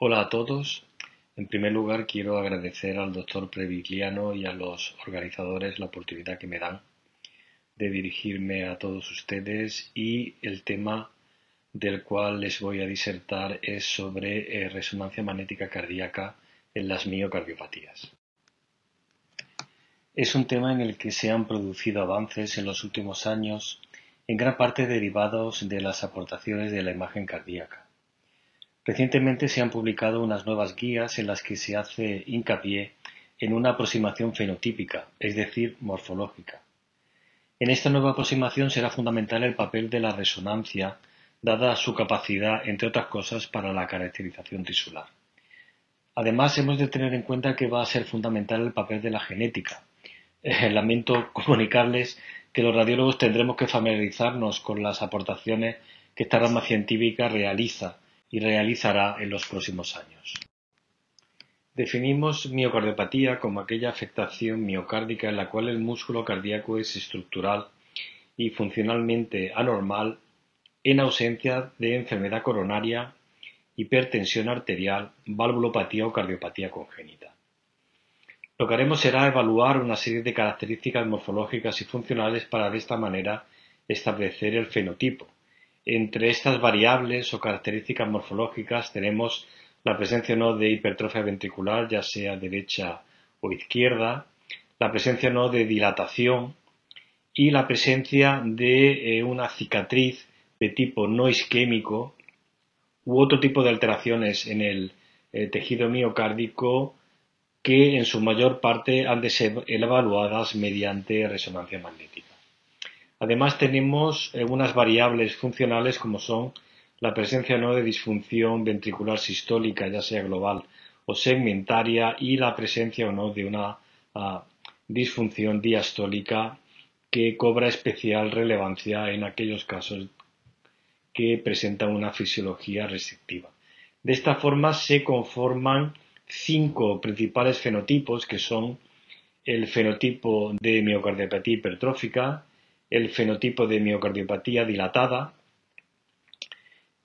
Hola a todos. En primer lugar, quiero agradecer al doctor Previgliano y a los organizadores la oportunidad que me dan de dirigirme a todos ustedes, y el tema del cual les voy a disertar es sobre resonancia magnética cardíaca en las miocardiopatías. Es un tema en el que se han producido avances en los últimos años, en gran parte derivados de las aportaciones de la imagen cardíaca. Recientemente se han publicado unas nuevas guías en las que se hace hincapié en una aproximación fenotípica, es decir, morfológica. En esta nueva aproximación será fundamental el papel de la resonancia, dada su capacidad, entre otras cosas, para la caracterización tisular. Además, hemos de tener en cuenta que va a ser fundamental el papel de la genética. Lamento comunicarles que los radiólogos tendremos que familiarizarnos con las aportaciones que esta rama científica realiza y realizará en los próximos años. Definimos miocardiopatía como aquella afectación miocárdica en la cual el músculo cardíaco es estructural y funcionalmente anormal en ausencia de enfermedad coronaria, hipertensión arterial, valvulopatía o cardiopatía congénita. Lo que haremos será evaluar una serie de características morfológicas y funcionales para de esta manera establecer el fenotipo. Entre estas variables o características morfológicas tenemos la presencia o no de hipertrofia ventricular, ya sea derecha o izquierda, la presencia o no de dilatación y la presencia de una cicatriz de tipo no isquémico u otro tipo de alteraciones en el tejido miocárdico que en su mayor parte han de ser evaluadas mediante resonancia magnética. Además tenemos unas variables funcionales como son la presencia o no de disfunción ventricular sistólica, ya sea global o segmentaria, y la presencia o no de una disfunción diastólica que cobra especial relevancia en aquellos casos que presentan una fisiología restrictiva. De esta forma se conforman 5 principales fenotipos, que son el fenotipo de miocardiopatía hipertrófica, el fenotipo de miocardiopatía dilatada,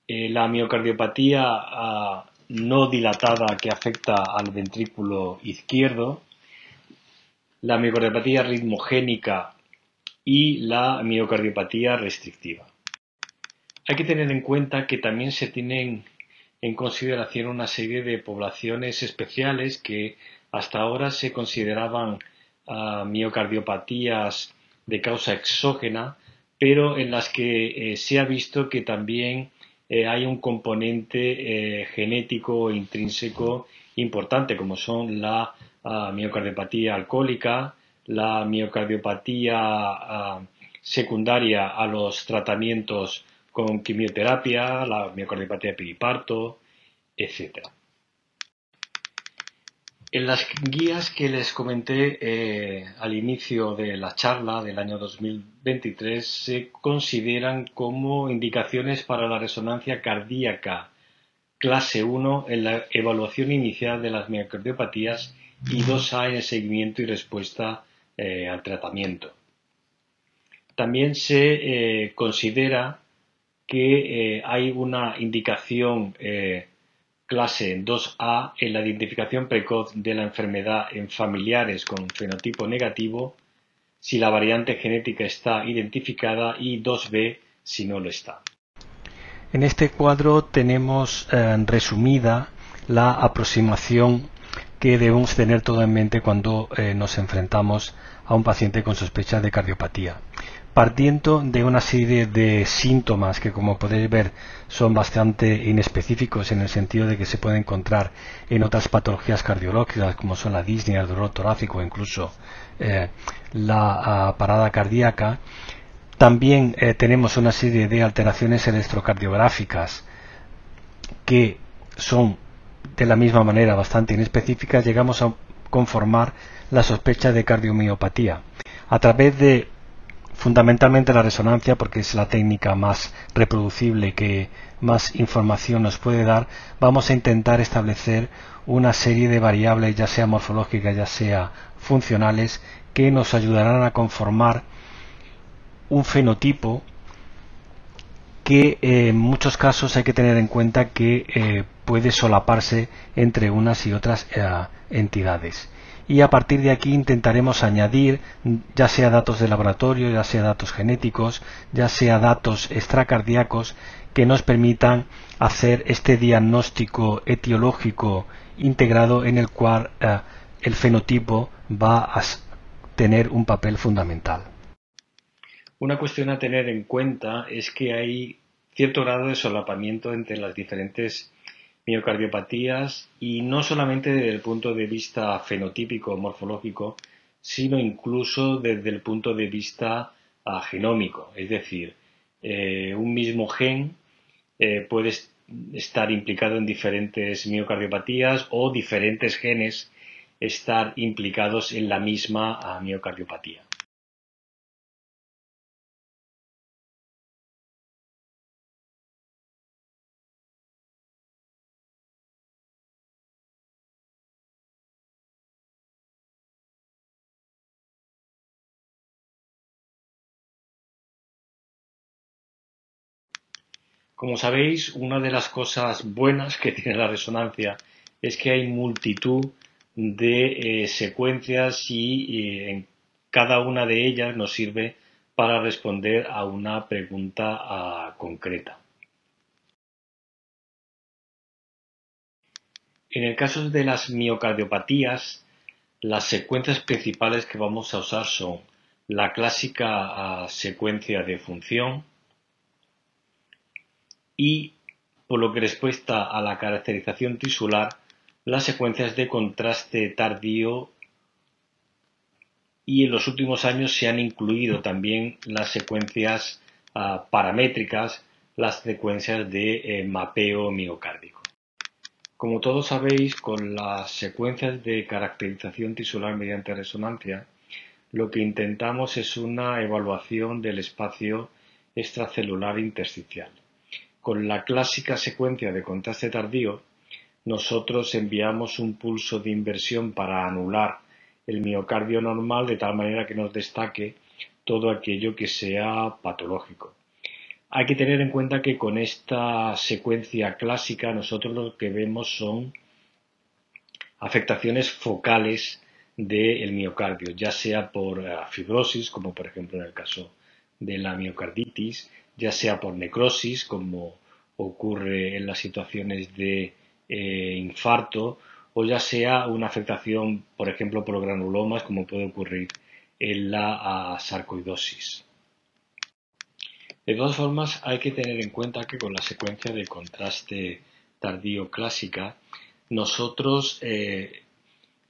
la miocardiopatía no dilatada que afecta al ventrículo izquierdo, la miocardiopatía ritmogénica y la miocardiopatía restrictiva. Hay que tener en cuenta que también se tienen en consideración una serie de poblaciones especiales que hasta ahora se consideraban miocardiopatías de causa exógena, pero en las que se ha visto que también hay un componente genético intrínseco importante, como son la miocardiopatía alcohólica, la miocardiopatía secundaria a los tratamientos con quimioterapia, la miocardiopatía periparto, etc. En las guías que les comenté al inicio de la charla del año 2023 se consideran como indicaciones para la resonancia cardíaca clase 1 en la evaluación inicial de las miocardiopatías y 2A en el seguimiento y respuesta al tratamiento. También se considera que hay una indicación clase 2A en la identificación precoz de la enfermedad en familiares con fenotipo negativo si la variante genética está identificada, y 2B si no lo está. En este cuadro tenemos resumida la aproximación que debemos tener todo en mente cuando nos enfrentamos a un paciente con sospecha de cardiopatía. Partiendo de una serie de síntomas que, como podéis ver, son bastante inespecíficos en el sentido de que se puede encontrar en otras patologías cardiológicas como son la disnea, el dolor torácico o incluso la parada cardíaca. También tenemos una serie de alteraciones electrocardiográficas que son de la misma manera bastante inespecíficas. Llegamos a conformar la sospecha de cardiomiopatía a través de fundamentalmente la resonancia, porque es la técnica más reproducible que más información nos puede dar. Vamos a intentar establecer una serie de variables, ya sea morfológicas, ya sea funcionales, que nos ayudarán a conformar un fenotipo que en muchos casos hay que tener en cuenta que puede solaparse entre unas y otras entidades. Y a partir de aquí intentaremos añadir ya sea datos de laboratorio, ya sea datos genéticos, ya sea datos extracardíacos que nos permitan hacer este diagnóstico etiológico integrado en el cual el fenotipo va a tener un papel fundamental. Una cuestión a tener en cuenta es que hay cierto grado de solapamiento entre las diferentes miocardiopatías y no solamente desde el punto de vista fenotípico o morfológico, sino incluso desde el punto de vista genómico. Es decir, un mismo gen puede estar implicado en diferentes miocardiopatías o diferentes genes estar implicados en la misma miocardiopatía. Como sabéis, una de las cosas buenas que tiene la resonancia es que hay multitud de secuencias y en cada una de ellas nos sirve para responder a una pregunta concreta. En el caso de las miocardiopatías, las secuencias principales que vamos a usar son la clásica secuencia de función y, por lo que respecta a la caracterización tisular, las secuencias de contraste tardío, y en los últimos años se han incluido también las secuencias paramétricas, las secuencias de mapeo miocárdico. Como todos sabéis, con las secuencias de caracterización tisular mediante resonancia, lo que intentamos es una evaluación del espacio extracelular intersticial. Con la clásica secuencia de contraste tardío, nosotros enviamos un pulso de inversión para anular el miocardio normal de tal manera que nos destaque todo aquello que sea patológico. Hay que tener en cuenta que con esta secuencia clásica nosotros lo que vemos son afectaciones focales del miocardio, ya sea por fibrosis, como por ejemplo en el caso de la miocarditis, ya sea por necrosis, como ocurre en las situaciones de infarto, o ya sea una afectación, por ejemplo, por granulomas, como puede ocurrir en la sarcoidosis. De todas formas, hay que tener en cuenta que con la secuencia de contraste tardío clásica, nosotros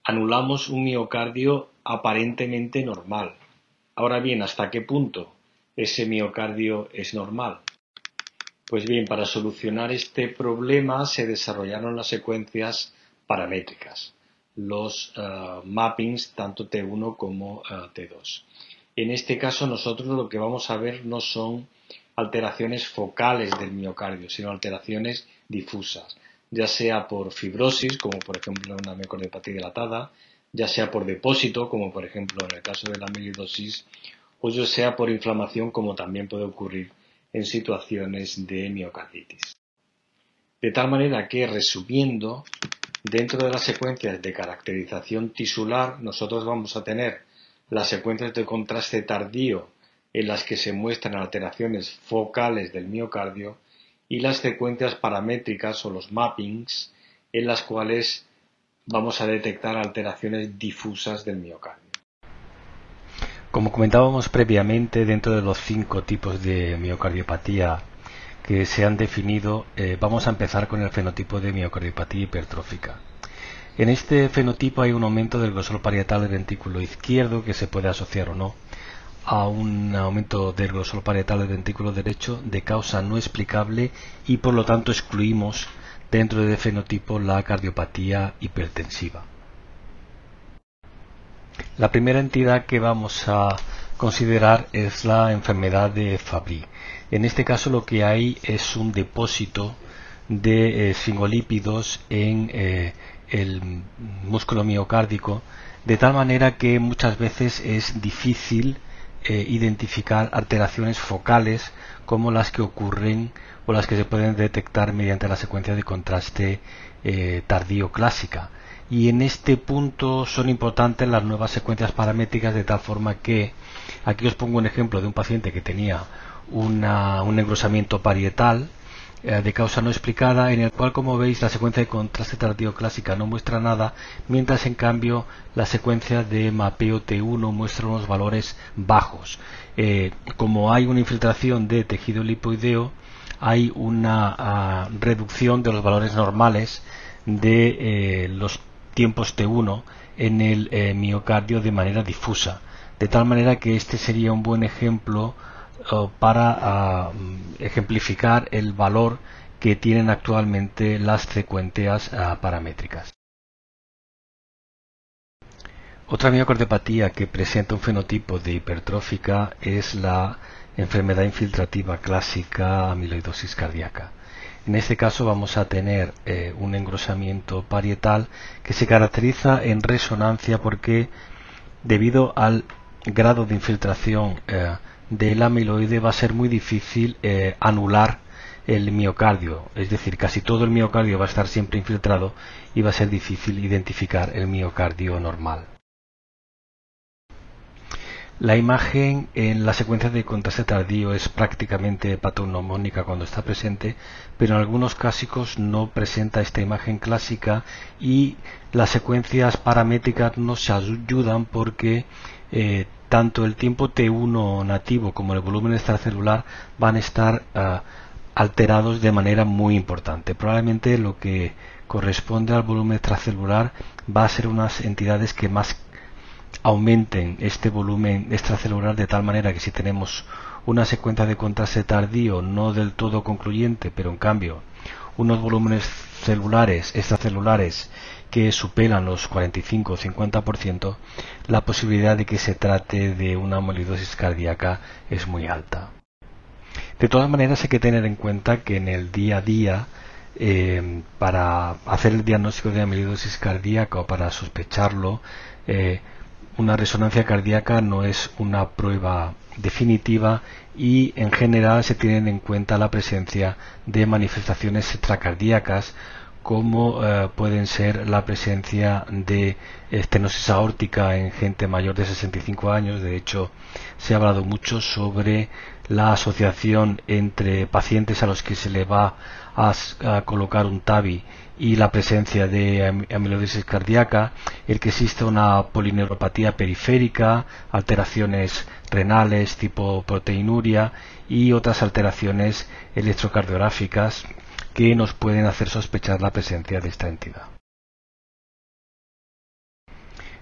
anulamos un miocardio aparentemente normal. Ahora bien, ¿hasta qué punto ese miocardio es normal? Pues bien, para solucionar este problema se desarrollaron las secuencias paramétricas, los mappings tanto T1 como T2. En este caso nosotros lo que vamos a ver no son alteraciones focales del miocardio, sino alteraciones difusas, ya sea por fibrosis, como por ejemplo en una miocardiopatía dilatada, ya sea por depósito, como por ejemplo en el caso de la amiloidosis, o ya sea por inflamación, como también puede ocurrir en situaciones de miocarditis. De tal manera que, resumiendo, dentro de las secuencias de caracterización tisular, nosotros vamos a tener las secuencias de contraste tardío en las que se muestran alteraciones focales del miocardio y las secuencias paramétricas o los mappings en las cuales vamos a detectar alteraciones difusas del miocardio. Como comentábamos previamente, dentro de los 5 tipos de miocardiopatía que se han definido, vamos a empezar con el fenotipo de miocardiopatía hipertrófica. En este fenotipo hay un aumento del grosor parietal del ventrículo izquierdo que se puede asociar o no a un aumento del grosor parietal del ventrículo derecho de causa no explicable y por lo tanto excluimos dentro del fenotipo la cardiopatía hipertensiva. La primera entidad que vamos a considerar es la enfermedad de Fabry. En este caso lo que hay es un depósito de esfingolípidos en el músculo miocárdico, de tal manera que muchas veces es difícil identificar alteraciones focales como las que ocurren o las que se pueden detectar mediante la secuencia de contraste tardío clásica. Y en este punto son importantes las nuevas secuencias paramétricas, de tal forma que aquí os pongo un ejemplo de un paciente que tenía un engrosamiento parietal de causa no explicada, en el cual, como veis, la secuencia de contraste tardío clásica no muestra nada, mientras en cambio la secuencia de mapeo T1 muestra unos valores bajos. Como hay una infiltración de tejido lipoideo, hay una reducción de los valores normales de los tiempos T1 en el miocardio de manera difusa, de tal manera que este sería un buen ejemplo para ejemplificar el valor que tienen actualmente las secuencias paramétricas. Otra miocardiopatía que presenta un fenotipo de hipertrófica es la enfermedad infiltrativa clásica amiloidosis cardíaca. En este caso vamos a tener un engrosamiento parietal que se caracteriza en resonancia porque, debido al grado de infiltración del amiloide, va a ser muy difícil anular el miocardio, es decir, casi todo el miocardio va a estar siempre infiltrado y va a ser difícil identificar el miocardio normal. La imagen en la secuencia de contraste tardío es prácticamente patognomónica cuando está presente, pero en algunos casos no presenta esta imagen clásica, y las secuencias paramétricas nos ayudan porque tanto el tiempo T1 nativo como el volumen extracelular van a estar alterados de manera muy importante. Probablemente lo que corresponde al volumen extracelular va a ser unas entidades que más aumenten este volumen extracelular, de tal manera que si tenemos una secuencia de contraste tardío no del todo concluyente, pero en cambio unos volúmenes celulares extracelulares que superan los 45 o 50%, la posibilidad de que se trate de una amiloidosis cardíaca es muy alta. De todas maneras, hay que tener en cuenta que en el día a día, para hacer el diagnóstico de amiloidosis cardíaca o para sospecharlo, una resonancia cardíaca no es una prueba definitiva, y en general se tienen en cuenta la presencia de manifestaciones extracardíacas, como pueden ser la presencia de estenosis aórtica en gente mayor de 65 años. De hecho, se ha hablado mucho sobre la asociación entre pacientes a los que se le va a colocar un TAVI y la presencia de amiloidosis cardíaca, el que existe una polineuropatía periférica, alteraciones renales tipo proteinuria y otras alteraciones electrocardiográficas que nos pueden hacer sospechar la presencia de esta entidad.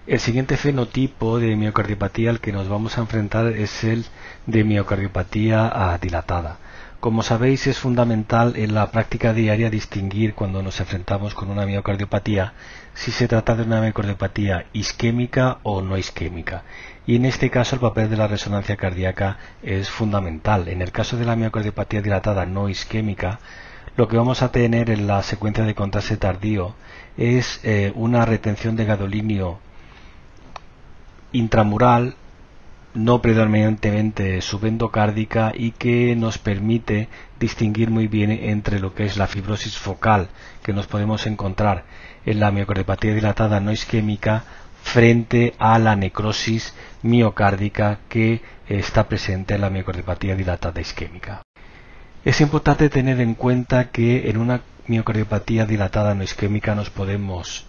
El siguiente fenotipo de miocardiopatía al que nos vamos a enfrentar es el de miocardiopatía dilatada. Como sabéis, es fundamental en la práctica diaria distinguir, cuando nos enfrentamos con una miocardiopatía, si se trata de una miocardiopatía isquémica o no isquémica. Y en este caso el papel de la resonancia cardíaca es fundamental. En el caso de la miocardiopatía dilatada no isquémica, lo que vamos a tener en la secuencia de contraste tardío es una retención de gadolinio intramural, no predominantemente subendocárdica, y que nos permite distinguir muy bien entre lo que es la fibrosis focal que nos podemos encontrar en la miocardiopatía dilatada no isquémica frente a la necrosis miocárdica que está presente en la miocardiopatía dilatada isquémica. Es importante tener en cuenta que en una miocardiopatía dilatada no isquémica nos podemos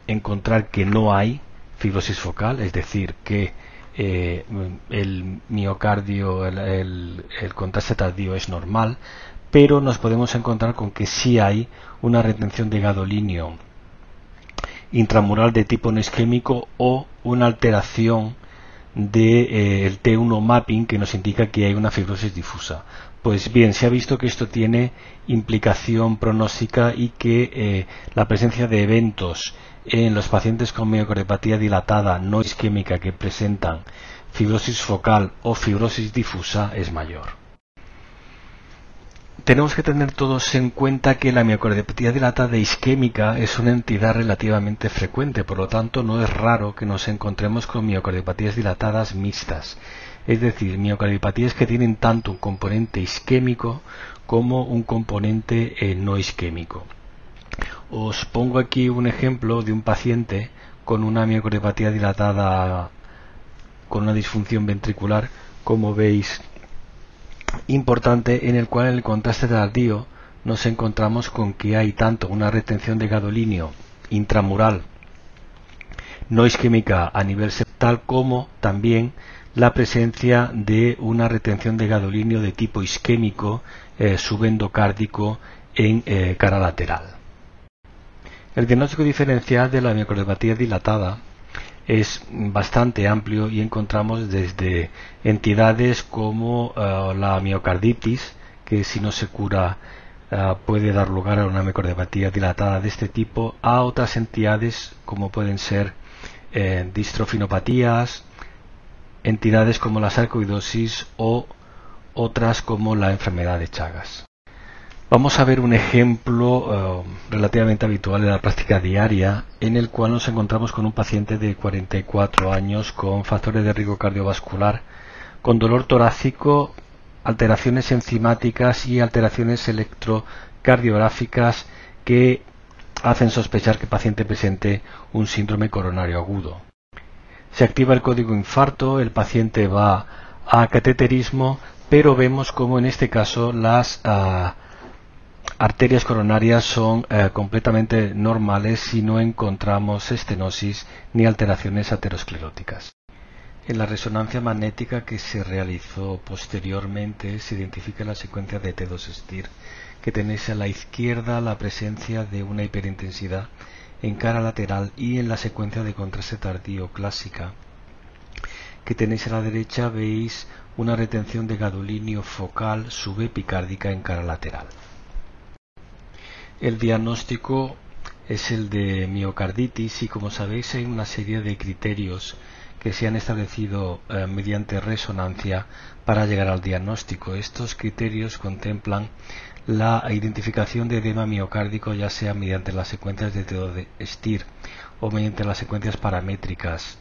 encontrar que no hay fibrosis focal, es decir, que el miocardio, el contraste tardío es normal, pero nos podemos encontrar con que sí hay una retención de gadolinio intramural de tipo no isquémico o una alteración del T1 mapping que nos indica que hay una fibrosis difusa. Pues bien, se ha visto que esto tiene implicación pronóstica y que la presencia de eventos en los pacientes con miocardiopatía dilatada no isquémica que presentan fibrosis focal o fibrosis difusa es mayor. tenemos que tener todos en cuenta que la miocardiopatía dilatada isquémica es una entidad relativamente frecuente, por lo tanto no es raro que nos encontremos con miocardiopatías dilatadas mixtas, es decir, miocardiopatías que tienen tanto un componente isquémico como un componente no isquémico. Os pongo aquí un ejemplo de un paciente con una miocardiopatía dilatada con una disfunción ventricular, como veis, importante, en el cual en el contraste tardío nos encontramos con que hay tanto una retención de gadolinio intramural no isquémica a nivel septal como también la presencia de una retención de gadolinio de tipo isquémico subendocárdico en cara lateral. El diagnóstico diferencial de la miocardiopatía dilatada es bastante amplio y encontramos desde entidades como la miocarditis, que si no se cura puede dar lugar a una miocardiopatía dilatada de este tipo, a otras entidades como pueden ser distrofinopatías, entidades como la sarcoidosis o otras como la enfermedad de Chagas. Vamos a ver un ejemplo relativamente habitual en la práctica diaria, en el cual nos encontramos con un paciente de 44 años con factores de riesgo cardiovascular, con dolor torácico, alteraciones enzimáticas y alteraciones electrocardiográficas que hacen sospechar que el paciente presente un síndrome coronario agudo. Se activa el código infarto, el paciente va a cateterismo, pero vemos como en este caso las arterias coronarias son completamente normales si no encontramos estenosis ni alteraciones ateroscleróticas. En la resonancia magnética que se realizó posteriormente se identifica la secuencia de T2-STIR, que tenéis a la izquierda la presencia de una hiperintensidad en cara lateral, y en la secuencia de contraste tardío clásica que tenéis a la derecha veis una retención de gadolinio focal subepicárdica en cara lateral. El diagnóstico es el de miocarditis y, como sabéis, hay una serie de criterios que se han establecido mediante resonancia para llegar al diagnóstico. Estos criterios contemplan la identificación de edema miocárdico, ya sea mediante las secuencias de T2-STIR o mediante las secuencias paramétricas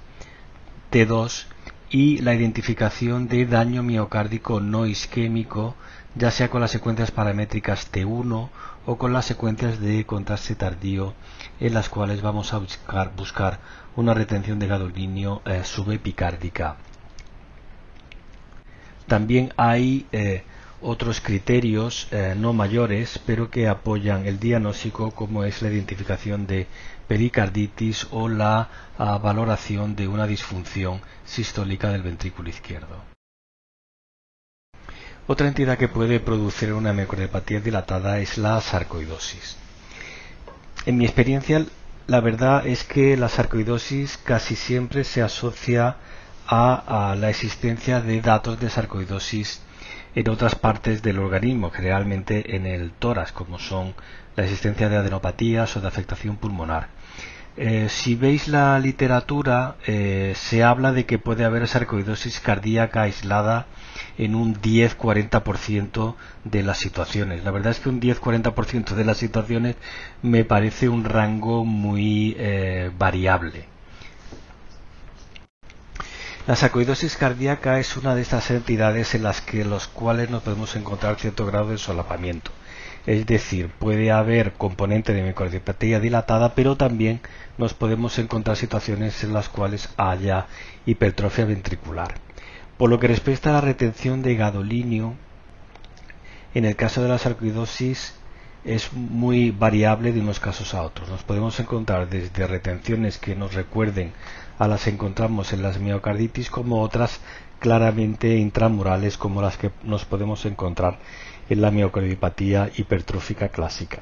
T2, y la identificación de daño miocárdico no isquémico, ya sea con las secuencias paramétricas T1 o con las secuencias de contraste tardío, en las cuales vamos a buscar una retención de gadolinio subepicárdica. También hay otros criterios no mayores, pero que apoyan el diagnóstico, como es la identificación de pericarditis o la valoración de una disfunción sistólica del ventrículo izquierdo. Otra entidad que puede producir una miocardiopatía dilatada es la sarcoidosis. En mi experiencia, la verdad es que la sarcoidosis casi siempre se asocia a la existencia de datos de sarcoidosis en otras partes del organismo, generalmente en el tórax, como son la existencia de adenopatías o de afectación pulmonar. Si veis la literatura, se habla de que puede haber sarcoidosis cardíaca aislada en un 10-40% de las situaciones. La verdad es que un 10-40% de las situaciones me parece un rango muy variable. La sarcoidosis cardíaca es una de estas entidades en las cuales nos podemos encontrar cierto grado de solapamiento. Es decir, puede haber componente de miocardiopatía dilatada, pero también nos podemos encontrar situaciones en las cuales haya hipertrofia ventricular. Por lo que respecta a la retención de gadolinio, en el caso de la sarcoidosis es muy variable de unos casos a otros. Nos podemos encontrar desde retenciones que nos recuerden a las que encontramos en las miocarditis, como otras claramente intramurales, como las que nos podemos encontrar en la miocardiopatía hipertrófica clásica.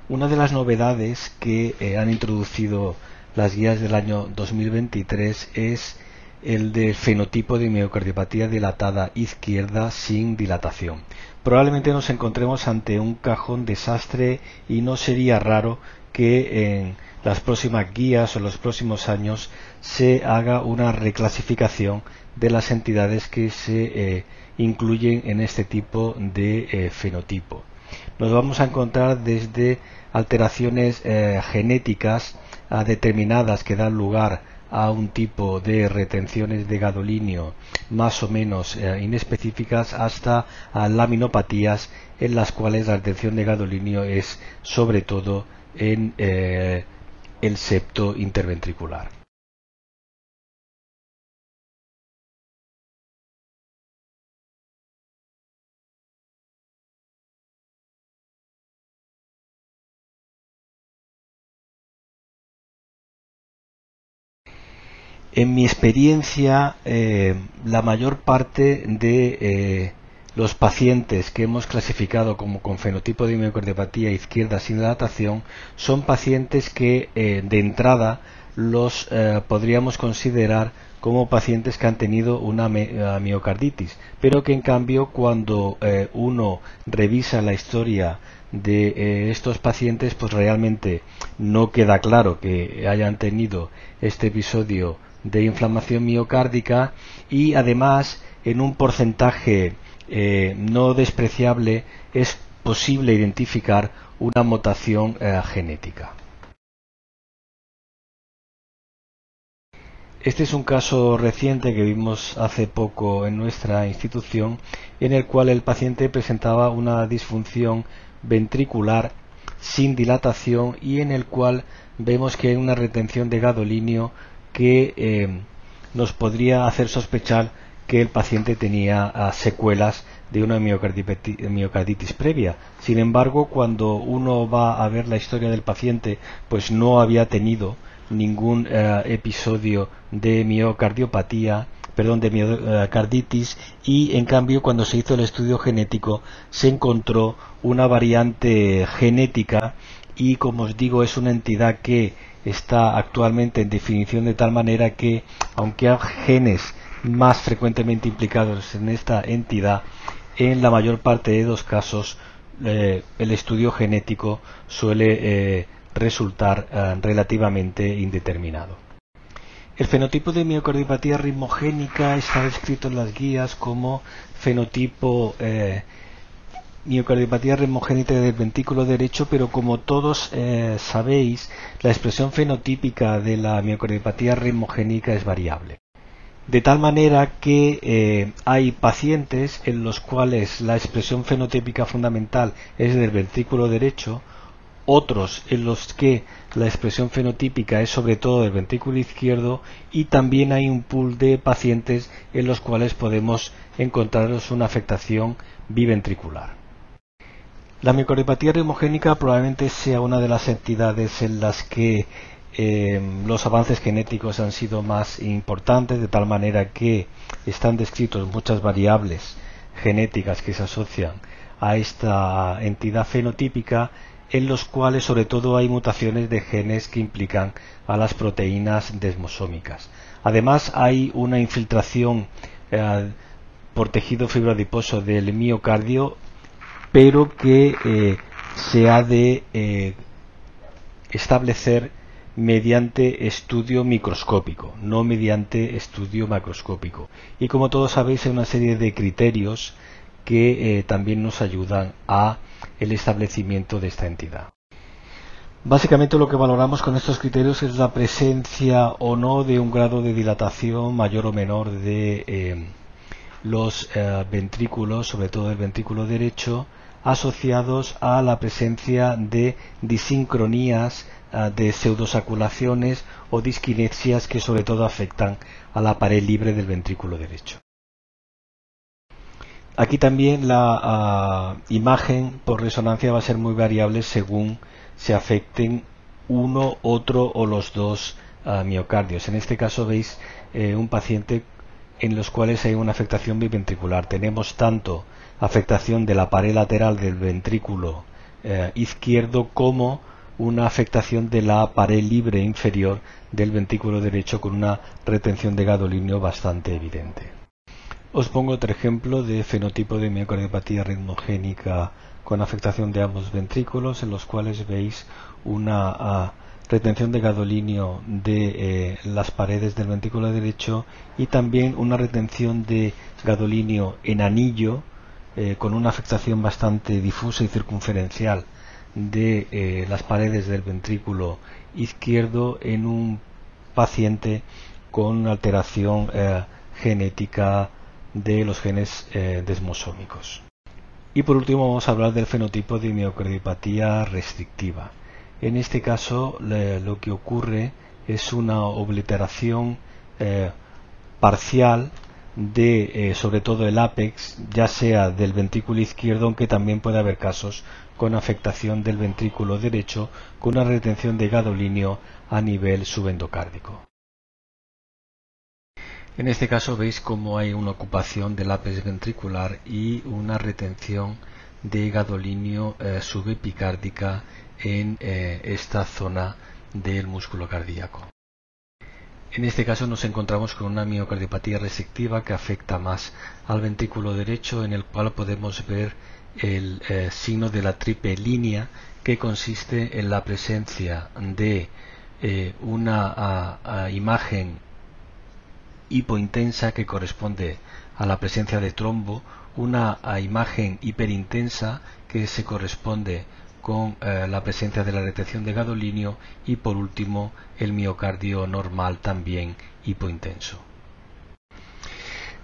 Una de las novedades que han introducido las guías del año 2023 es el del fenotipo de miocardiopatía dilatada izquierda sin dilatación. Probablemente nos encontremos ante un cajón desastre y no sería raro que en las próximas guías o los próximos años se haga una reclasificación de las entidades que se incluyen en este tipo de fenotipo. Nos vamos a encontrar desde alteraciones genéticas determinadas que dan lugar a un tipo de retenciones de gadolinio más o menos inespecíficas, hasta laminopatías en las cuales la retención de gadolinio es sobre todo en el septo interventricular. En mi experiencia, la mayor parte de los pacientes que hemos clasificado como con fenotipo de miocardiopatía izquierda sin dilatación son pacientes que de entrada los podríamos considerar como pacientes que han tenido una miocarditis, pero que en cambio cuando uno revisa la historia de estos pacientes, pues realmente no queda claro que hayan tenido este episodio de inflamación miocárdica, y además en un porcentaje no despreciable es posible identificar una mutación genética. Este es un caso reciente que vimos hace poco en nuestra institución, en el cual el paciente presentaba una disfunción ventricular sin dilatación y en el cual vemos que hay una retención de gadolinio que nos podría hacer sospechar que el paciente tenía secuelas de una miocarditis previa. Sin embargo, cuando uno va a ver la historia del paciente, pues no había tenido ningún episodio de miocardiopatía, de miocarditis, y en cambio cuando se hizo el estudio genético se encontró una variante genética, y como os digo es una entidad que está actualmente en definición de tal manera que, aunque hay genes más frecuentemente implicados en esta entidad, en la mayor parte de los casos el estudio genético suele resultar relativamente indeterminado. El fenotipo de miocardiopatía ritmogénica está descrito en las guías como fenotipo miocardiopatía ritmogénica del ventrículo derecho, pero como todos sabéis, la expresión fenotípica de la miocardiopatía ritmogénica es variable. De tal manera que hay pacientes en los cuales la expresión fenotípica fundamental es del ventrículo derecho, otros en los que la expresión fenotípica es sobre todo del ventrículo izquierdo, y también hay un pool de pacientes en los cuales podemos encontraros una afectación biventricular. La miocardiopatía ritmogénica probablemente sea una de las entidades en las que los avances genéticos han sido más importantes, de tal manera que están descritos muchas variables genéticas que se asocian a esta entidad fenotípica, en los cuales sobre todo hay mutaciones de genes que implican a las proteínas desmosómicas. Además hay una infiltración por tejido fibroadiposo del miocardio, pero que se ha de establecer mediante estudio microscópico, no mediante estudio macroscópico. Y como todos sabéis, hay una serie de criterios que también nos ayudan a el establecimiento de esta entidad. Básicamente lo que valoramos con estos criterios es la presencia o no de un grado de dilatación mayor o menor de los ventrículos, sobre todo el ventrículo derecho, asociados a la presencia de disincronías, de pseudosaculaciones o diskinesias que sobre todo afectan a la pared libre del ventrículo derecho. Aquí también la imagen por resonancia va a ser muy variable según se afecten uno, otro o los dos miocardios. En este caso veis un paciente en los cuales hay una afectación biventricular. Tenemos tanto afectación de la pared lateral del ventrículo izquierdo como una afectación de la pared libre inferior del ventrículo derecho, con una retención de gadolinio bastante evidente. Os pongo otro ejemplo de fenotipo de miocardiopatía ritmogénica con afectación de ambos ventrículos, en los cuales veis una retención de gadolinio de las paredes del ventrículo derecho y también una retención de gadolinio en anillo con una afectación bastante difusa y circunferencial de las paredes del ventrículo izquierdo en un paciente con alteración genética de los genes desmosómicos. Y por último vamos a hablar del fenotipo de miocardiopatía restrictiva. En este caso lo que ocurre es una obliteración parcial de sobre todo el ápex, ya sea del ventrículo izquierdo, aunque también puede haber casos con afectación del ventrículo derecho con una retención de gadolinio a nivel subendocárdico. En este caso veis cómo hay una ocupación del ápex ventricular y una retención de gadolinio subepicárdica en esta zona del músculo cardíaco. En este caso nos encontramos con una miocardiopatía restrictiva que afecta más al ventrículo derecho, en el cual podemos ver el signo de la triple línea, que consiste en la presencia de una imagen hipointensa que corresponde a la presencia de trombo, una imagen hiperintensa que se corresponde con la presencia de la retención de gadolinio y por último el miocardio normal también hipointenso.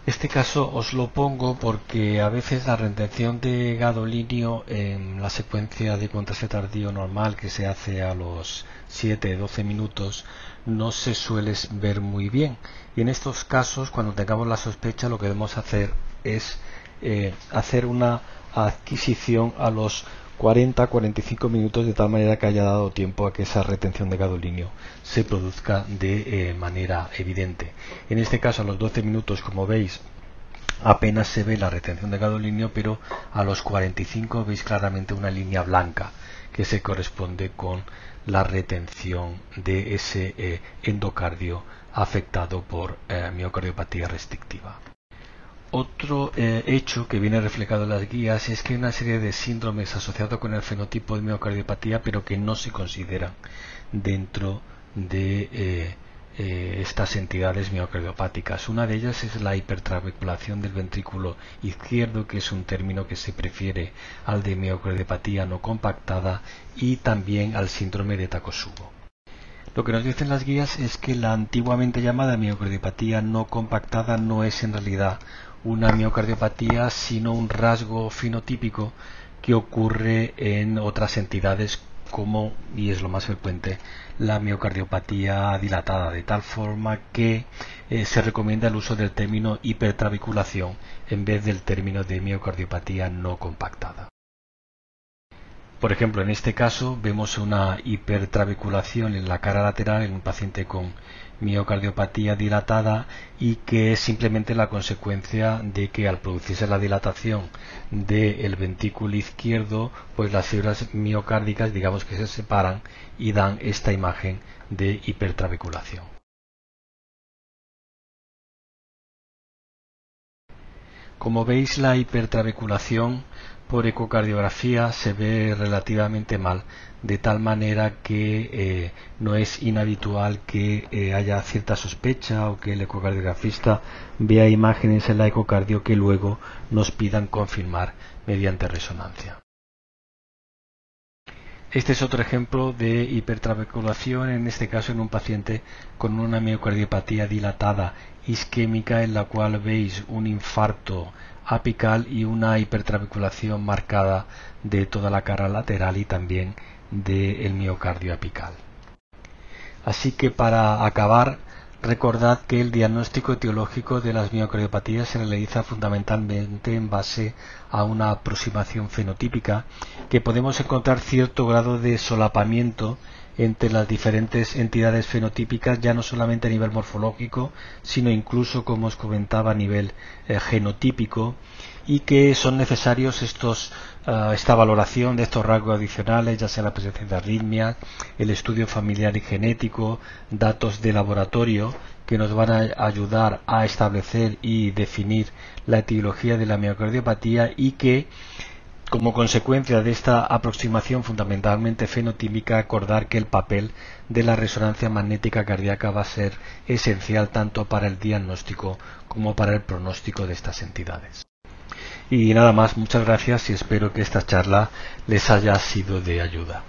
Este caso os lo pongo porque a veces la retención de gadolinio en la secuencia de contraste tardío normal que se hace a los 7-12 minutos no se suele ver muy bien, y en estos casos cuando tengamos la sospecha lo que debemos hacer es hacer una adquisición a los 40-45 minutos, de tal manera que haya dado tiempo a que esa retención de gadolinio se produzca de manera evidente. En este caso a los 12 minutos, como veis, apenas se ve la retención de gadolinio, pero a los 45 veis claramente una línea blanca que se corresponde con la retención de ese endocardio afectado por miocardiopatía restrictiva. Otro hecho que viene reflejado en las guías es que hay una serie de síndromes asociados con el fenotipo de miocardiopatía, pero que no se consideran dentro de estas entidades miocardiopáticas. Una de ellas es la hipertrabeculación del ventrículo izquierdo, que es un término que se prefiere al de miocardiopatía no compactada, y también al síndrome de Takotsubo. Lo que nos dicen las guías es que la antiguamente llamada miocardiopatía no compactada no es en realidad una miocardiopatía, sino un rasgo fenotípico que ocurre en otras entidades como, y es lo más frecuente, la miocardiopatía dilatada, de tal forma que se recomienda el uso del término hipertrabeculación en vez del término de miocardiopatía no compactada. Por ejemplo, en este caso vemos una hipertrabeculación en la cara lateral en un paciente con miocardiopatía dilatada, y que es simplemente la consecuencia de que al producirse la dilatación del ventrículo izquierdo, pues las fibras miocárdicas, digamos que se separan y dan esta imagen de hipertrabeculación. Como veis, la hipertrabeculación por ecocardiografía se ve relativamente mal, de tal manera que no es inhabitual que haya cierta sospecha o que el ecocardiografista vea imágenes en la ecocardio que luego nos pidan confirmar mediante resonancia. Este es otro ejemplo de hipertrabeculación, en este caso en un paciente con una miocardiopatía dilatada isquémica, en la cual veis un infarto apical y una hipertrabeculación marcada de toda la cara lateral y también del miocardio apical. Así que para acabar, recordad que el diagnóstico etiológico de las miocardiopatías se realiza fundamentalmente en base a una aproximación fenotípica, que podemos encontrar cierto grado de solapamiento entre las diferentes entidades fenotípicas, ya no solamente a nivel morfológico, sino incluso, como os comentaba, a nivel genotípico, y que son necesarios esta valoración de estos rasgos adicionales, ya sea la presencia de arritmias, el estudio familiar y genético, datos de laboratorio que nos van a ayudar a establecer y definir la etiología de la miocardiopatía, y que Como consecuencia de esta aproximación fundamentalmente fenotípica, acordar que el papel de la resonancia magnética cardíaca va a ser esencial tanto para el diagnóstico como para el pronóstico de estas entidades. Y nada más, muchas gracias y espero que esta charla les haya sido de ayuda.